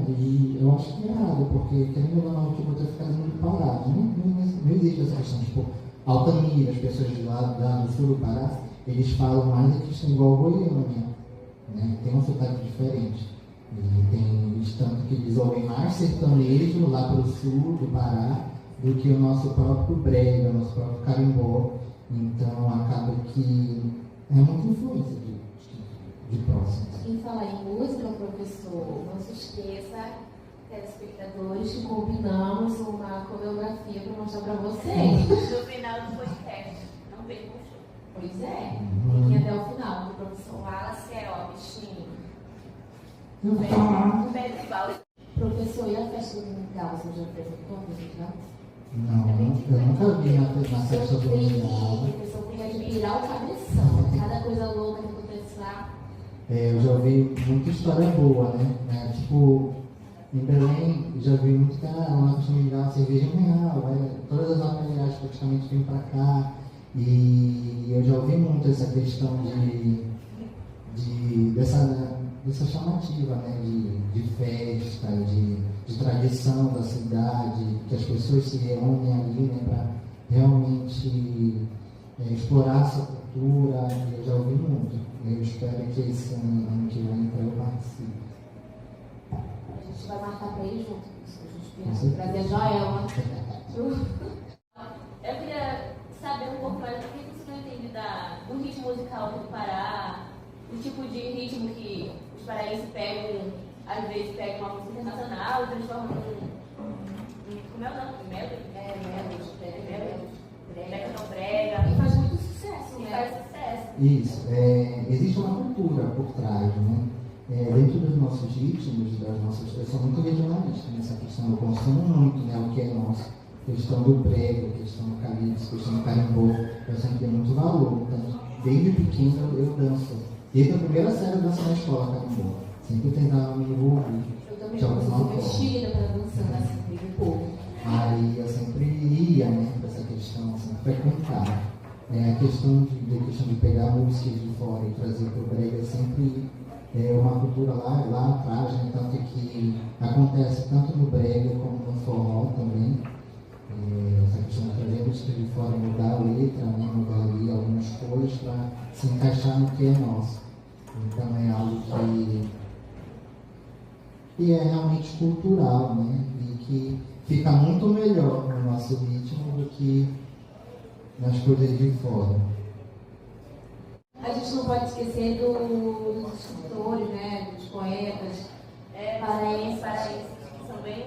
S6: e eu acho que é errado, porque querendo ou não, tipo, eu tô ficando muito parado. Não existe essa questão, tipo, Altamira, as pessoas de lá do sul do Pará, eles falam mais a questão igual Goiânia, né? Tem um sotaque diferente. E tem tanto que eles ouvem mais sertanejo lá pro sul do Pará do que o nosso próprio brega, o nosso próprio carimbó. Então acaba que é muita influência de próximos.
S2: Em falar em música, professor, não se esqueça, telespectadores, que combinamos uma coreografia para mostrar para vocês.
S1: No final do podcast. Não vem com show.
S2: Pois é, fiquem até o final, do professor
S1: Wallace é ó, bichinho.
S6: Eu
S1: Festival.
S2: Professor, e a festa do Galo, você já apresentou a festa do Galo?
S6: Não, eu nunca vi na festa do Mundial.
S2: O professor tem que virar o cabeção, cada coisa louca que acontece lá.
S6: Eu já ouvi muita história boa, né? Tipo, em Belém, já vi muito que uma festa mundial, cerveja real, todas as marcas reais praticamente vêm pra cá. E eu já ouvi muito essa questão dessa chamativa, né? De festa, de tradição da cidade, que as pessoas se reúnem ali, né? Para realmente explorar essa cultura. Eu já ouvi muito. Eu espero que esse ano que vem eu participe.
S2: A gente vai marcar para ir junto, a gente trazer a Joelma.
S4: Eu queria saber um pouco mais do que você não entende do ritmo musical do Pará, o tipo de ritmo que os paraenses pegam, às vezes pegam uma música internacional e transformam como é o nome? Melody? Brega.
S2: E faz muito sucesso, né?
S4: Faz sucesso.
S6: Isso. Existe uma cultura por trás, né? Dentro dos nossos ritmos, das nossas... Eu sou muito regionalista nessa questão. Eu consumo muito, né, o que é nosso. Questão do brega, questão do calypso, questão do carimbó. Eu sempre dei muito valor. Então, desde pequeno eu danço. Desde a primeira série eu danço na escola carimbó. Sempre tentava me envolver.
S2: Eu também
S6: de alguma
S2: sou
S6: forma.
S2: vestida para dançar assim, de povo.
S6: Aí eu sempre ia, né, para essa questão, sempre frequentar. A questão de pegar músicas de fora e trazer para o brega sempre uma cultura lá atrás, né, tanto que acontece tanto no brega como no forró também. Essa questão de trazer músicas de fora, mudar a letra, né, mudar ali algumas coisas para se encaixar no que é nosso. Então é algo que é realmente cultural, né, e que fica muito melhor no nosso ritmo do que nas coisas de fora.
S2: A gente não pode esquecer dos escritores, né, dos poetas paraenses.
S4: Que são bem...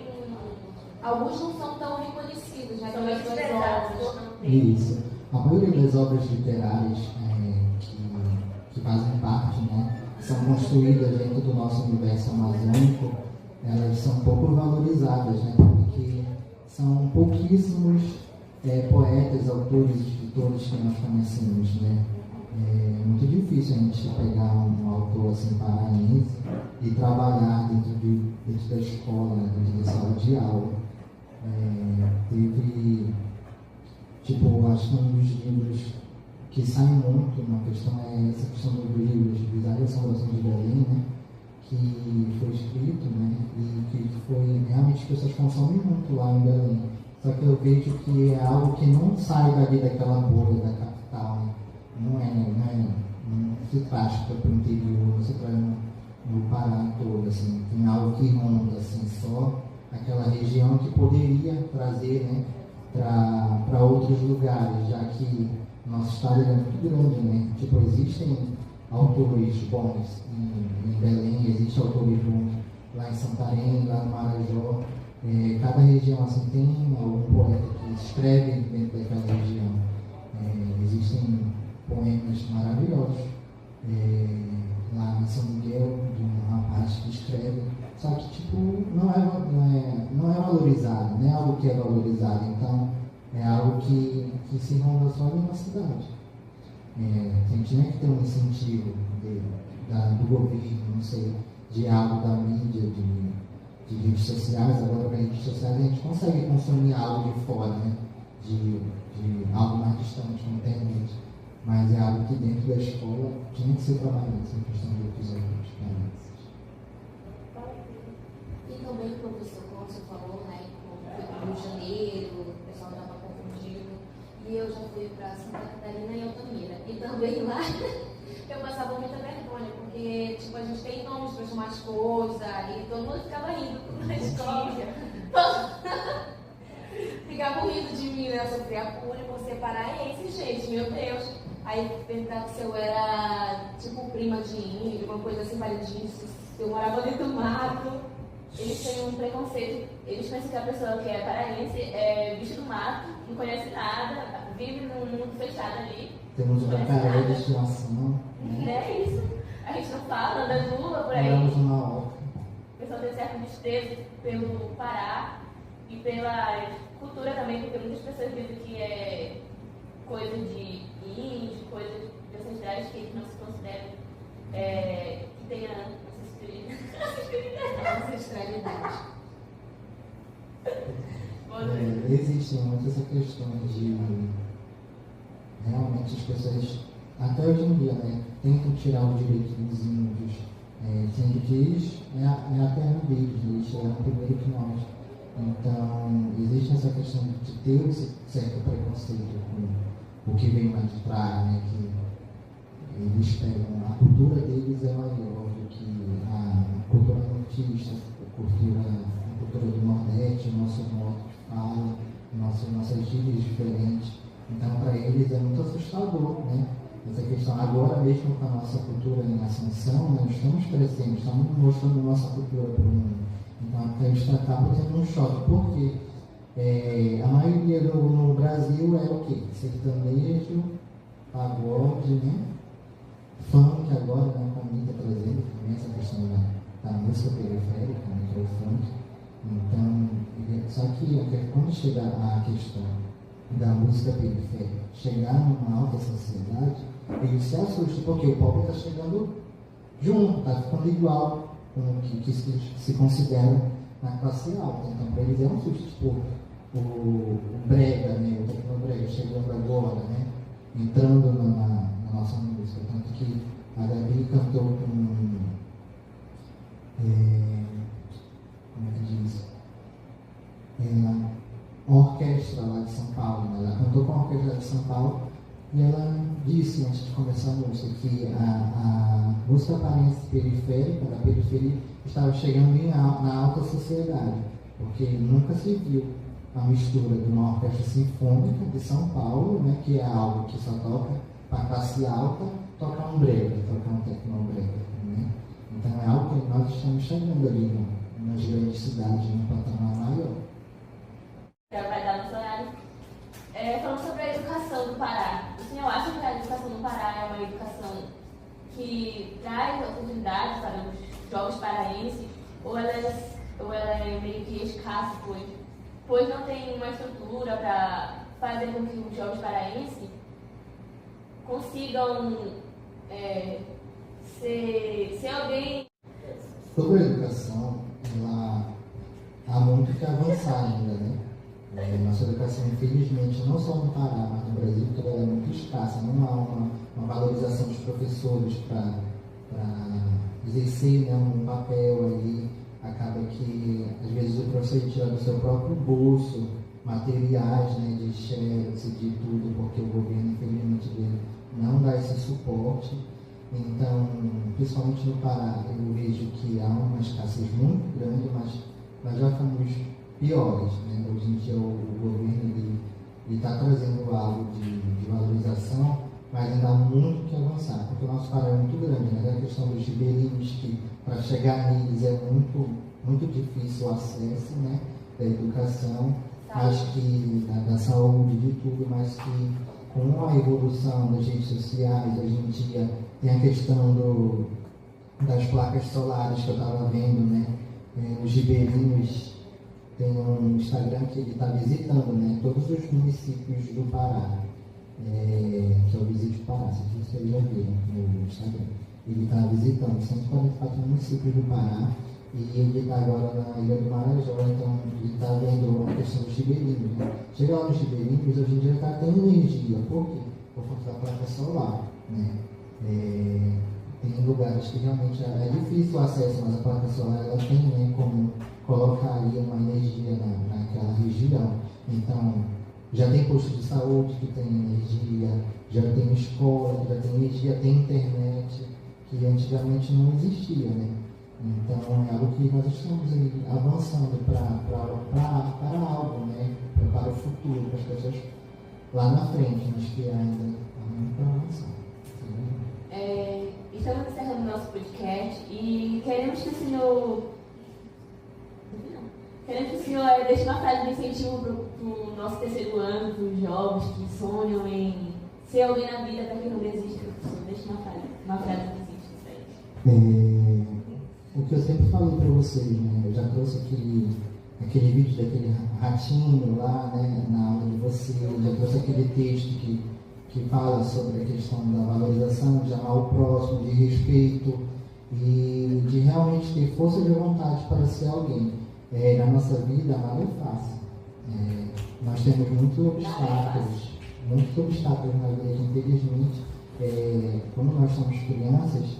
S2: Alguns não são tão reconhecidos, né,
S4: São
S2: pelas
S4: bem
S2: suas
S4: desprezados.
S2: obras.
S6: Isso. A maioria das obras literárias que fazem parte, né, são construídas dentro do nosso universo amazônico, elas são pouco valorizadas, né, porque são pouquíssimos poetas, autores, escritores que nós conhecemos, né. É muito difícil a gente pegar um autor assim paraense e trabalhar dentro da escola, né, dentro da sala de aula. Teve, acho que um dos livros que sai muito na questão é essa questão dos livros de Visagem e Assombração de Belém, né, que foi escrito, né, e que foi realmente as pessoas consomem muito lá em Belém. Só que eu vejo que é algo que não sai dali daquela bolha da capital, né? Não é não se traz para o interior, não se traz no Pará todo, assim, tem algo que ronda, assim, só aquela região que poderia trazer, né, para outros lugares, já que nosso estado é muito grande, né, tipo, existem autores bons em Belém, existem autores bons lá em Santarém, lá no Marajó, cada região, assim, tem algum poeta que escreve dentro daquela região, existem poemas maravilhosos, lá em São Miguel, de um rapaz que escreve, só que tipo, não é valorizado, não é algo que é valorizado, então é algo que se ronda só ali na cidade. A gente tinha que ter um incentivo do governo, não sei, de algo da mídia, de redes sociais. Agora para redes sociais a gente consegue consumir algo de fora, né? de algo mais distante, como internet. Mas é algo que dentro da escola tinha que ser trabalhado, essa questão de episódios de experiências.
S7: E também, professor, como você falou, né, no Rio de Janeiro, o pessoal estava confundido, e eu já fui para Santa Catarina e Altamira. E também lá eu passava muita vergonha, porque tipo, a gente tem nomes para chamar as coisas, e todo mundo ficava rindo na escola. Ficavam rindo de mim, né? Eu sofria bullying por ser paraense, gente, meu Deus. Aí perguntava se eu era tipo prima de índio, uma coisa assim parecida, se eu morava dentro do mato. Eles têm um preconceito, eles pensam que a pessoa que é paraense é bicho do mato, não conhece nada, vive num mundo fechado ali.
S6: Temos uma carreira de estimação. Né?
S4: É isso. A gente não fala, anda de lua por aí.
S6: Moramos numa horta.
S4: O pessoal tem certo desprezo pelo Pará e pela cultura também, porque muitas pessoas dizem que é coisa de índio, coisa de ancestrais que não se consideram que tenha
S7: Ancestralidade.
S6: Existe muito essa questão de realmente as pessoas, até hoje em dia, né, tentam tirar o direito dos índios, sendo que eles é a terra deles, eles chegaram primeiro que nós. Então, existe essa questão de ter esse certo preconceito com o que vem mais de trás, né, que eles pegam, a cultura deles é maior do que a cultura nortista, a cultura do Nordeste, o nosso modo de fala, nossas gírias diferentes. Então, para eles é muito assustador, né? Essa questão. Agora mesmo com a nossa cultura em ascensão, nós estamos crescendo, estamos mostrando nossa cultura para o mundo. Então, a gente acaba tendo um choque, porque a maioria no Brasil é o quê? Sertanejo, pagode, né? Funk agora, né? A família está trazendo também essa questão da música periférica, né? Que é o funk. Então, só que quando chega a questão da música periférica chegar numa alta sociedade, eles se assustam, porque o pop está chegando junto, está ficando igual com o que se considera na classe alta. Então, para eles é um susto, tipo, o brega, né, o tecnobrega chegando agora, né, entrando na nossa música. Tanto que a Gabi cantou com, como é que diz? Orquestra lá de São Paulo, né? Ela cantou com a orquestra de São Paulo e ela disse antes de começar a música que a música paraense periférica, da periferia, estava chegando na alta sociedade, porque nunca se viu a mistura de uma orquestra sinfônica de São Paulo, né, que é algo que só toca para classe alta, tocar um brega, tocar um tecnobrega, né? Então é algo que nós estamos chegando ali nas grandes cidades, em um patamar maior.
S4: Vai dar no horário. Falando sobre a educação do Pará. O senhor acha que a educação do Pará é uma educação que traz oportunidades para os jovens paraenses? Ou ela é meio que escassa, pois não tem uma estrutura para fazer com que os jovens paraenses consigam ser alguém?
S6: Sobre a educação, há muito que avançar ainda, né? Nossa educação, infelizmente, não só no Pará, mas no Brasil, porque ela é muito escassa. Não há uma valorização dos professores para exercer, né, um papel ali. Acaba que, às vezes, o professor tira do seu próprio bolso materiais, né, de xerox, de tudo, porque o governo, infelizmente, dele não dá esse suporte. Então, principalmente no Pará, eu vejo que há uma escassez muito grande, mas já fomos piores, né? Hoje em dia o governo está trazendo algo de valorização, mas ainda há muito que avançar, porque o nosso Pará é muito grande, né? A questão dos ribeirinhos, que para chegar neles é muito difícil o acesso, né? Da educação, mas que da saúde, de tudo, mas que com a evolução das redes sociais, hoje em dia tem a questão das placas solares que eu estava vendo, né? Os ribeirinhos, tem um Instagram que ele está visitando, né? Todos os municípios do Pará, que é o Visite Pará, se vocês já viram no Instagram. Ele está visitando 144 municípios do Pará e ele está agora na Ilha do Marajó, então ele está vendo a questão dos ribeirinhos, né? Chega lá nos ribeirinhos, hoje em dia está tendo energia, por quê? Por conta da placa solar, né? Tem lugares que realmente é difícil o acesso, mas a placa solar ela tem, né, como colocar ali uma energia naquela região. Então, já tem posto de saúde que tem energia, já tem escola que já tem energia, tem internet, que antigamente não existia, né? Então, é algo que nós estamos aí avançando para algo, né? Para o futuro, para as pessoas lá na frente, mas que ainda há muito para avançar.
S7: Estamos encerrando o nosso podcast e queremos que o senhor deixe uma frase de incentivo para o nosso terceiro ano, para os jovens que sonham em ser alguém na vida para que não desista. Deixe uma frase de incentivo para eles.
S6: O que eu sempre falei para vocês, né? Eu já trouxe aquele vídeo daquele ratinho lá, né? Na aula de vocês, já trouxe aquele texto que fala sobre a questão da valorização, de amar o próximo, de respeito e de realmente ter força de vontade para ser alguém. Na nossa vida, nada é fácil. Nós temos muitos obstáculos na vida que, infelizmente, quando nós somos crianças,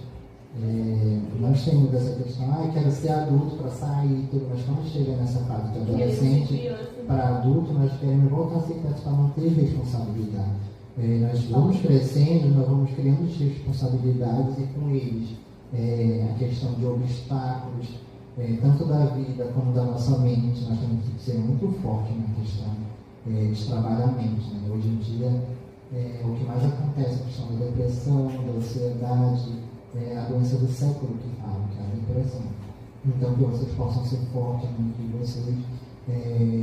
S6: nós temos essa questão, eu quero ser adulto para sair, tudo, mas quando chega nessa fase de adolescente para adulto, nós queremos voltar a ser crianças para não ter responsabilidade. Nós vamos crescendo, nós vamos criando responsabilidades e com eles a questão de obstáculos, tanto da vida como da nossa mente. Nós temos que ser muito fortes na questão de trabalhar a mente, né? Hoje em dia, o que mais acontece é a questão da depressão, da ansiedade, a doença do século que falam, que é a depressão. Então, que vocês possam ser fortes, né? Que vocês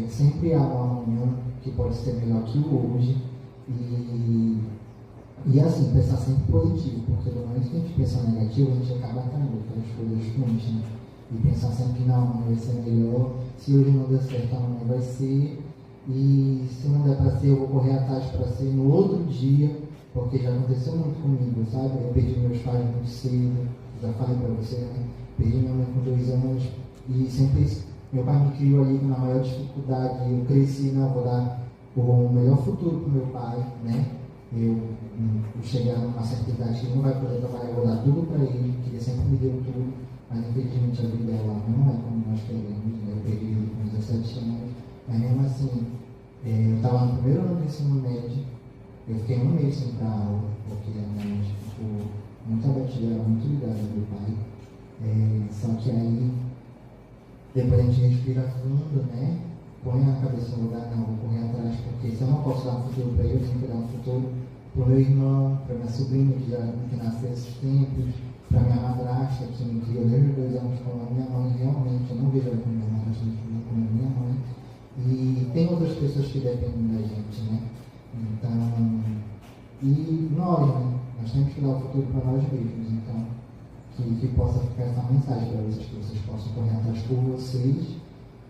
S6: sempre há um amanhã que pode ser melhor que o hoje. E assim, pensar sempre positivo, porque no momento que a gente pensa negativo, a gente acaba caindo pelas coisas ruins, né? E pensar sempre que não, amanhã vai ser melhor, se hoje não der certo, amanhã vai ser, e se não der para ser, eu vou correr atrás para ser no outro dia, porque já aconteceu muito comigo, sabe? Eu perdi meus pais muito cedo, já falei para você, né? Perdi minha mãe com 2 anos, e sempre meu pai me criou ali na maior dificuldade, eu cresci, não, vou dar o melhor futuro para o meu pai, né? Eu chegar numa certa idade que ele não vai poder trabalhar, eu vou dar tudo para ele, que ele sempre me deu tudo, mas infelizmente a vida dela não é como nós queremos, né? Eu perdi ele com 17 anos, mas mesmo assim, eu estava no primeiro ano do ensino médio, eu fiquei 1 mês sem ir para aula, porque a minha mãe ficou muito abatida, era muito ligada ao meu pai, só que aí, depois a gente respira fundo, né? Põe a cabeça no lugar, não, vou correr atrás, porque se eu não posso dar um futuro para ele, eu tenho que dar um futuro para o meu irmão, para minha sobrinha, que nasceu esses tempos, para minha madrasta, que me criou desde os 2 anos com a minha mãe, realmente, eu não vejo ela como minha madrasta, como a minha mãe. E tem outras pessoas que dependem da gente, né? Então, e nós, né? Nós temos que dar o futuro para nós mesmos, então, que possa ficar essa mensagem para vocês, que vocês possam correr atrás por vocês,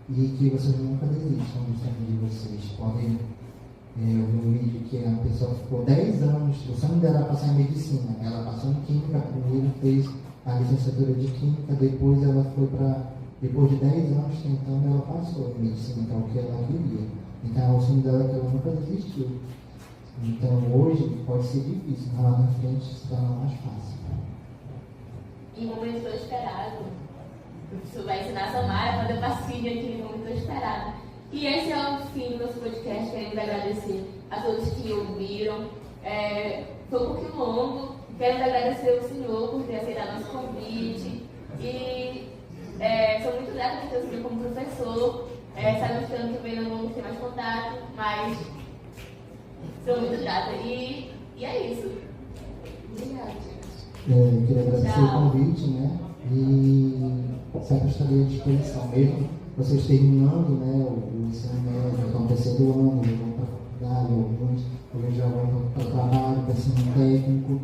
S6: e que vocês nunca desistam do sonho de vocês. Podem ver um vídeo que a pessoa ficou 10 anos, o sonho dela era passar em medicina. Ela passou em química primeiro, fez a licenciatura de química, depois ela foi para, depois de 10 anos tentando, ela passou em medicina, que é o que ela queria. Então o sonho dela é que ela nunca desistiu. Então hoje pode ser difícil, mas lá na frente se torna mais fácil.
S7: Em momento tão esperado. O professor vai ensinar a Samara quando eu passei aquele momento tão esperado. E esse é o fim do nosso podcast. Queremos agradecer a todos que ouviram. Foi um pouquinho longo, Queremos agradecer ao senhor por ter aceitado nosso convite e sou muito grata por ter o senhor como professor. Sabemos que ano que vem não vamos ter mais contato, mas sou muito grata e é isso. Obrigada, gente.
S6: Queria agradecer o convite, né? E sempre estarei à disposição, mesmo vocês terminando, né, o ensino médio, estão no terceiro ano, vão para a faculdade, alguns já vão para trabalho, para ensino técnico,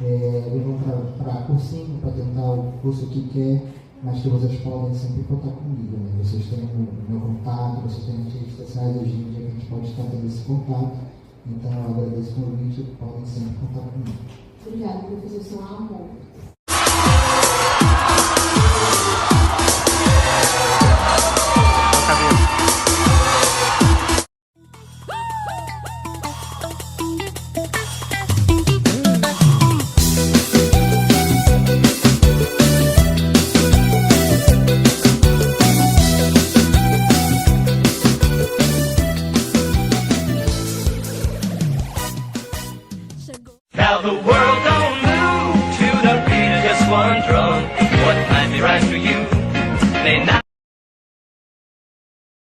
S6: vão para cursinho, para tentar o curso que quer, mas que vocês podem sempre contar comigo, né? Vocês têm o meu contato, vocês têm as redes sociais, hoje em dia a gente pode estar tendo esse contato, então eu agradeço o convite, podem sempre contar comigo.
S7: Obrigada, professor, sou um amor.
S8: Now the world don't move to the beat of just one drum. What might be right for you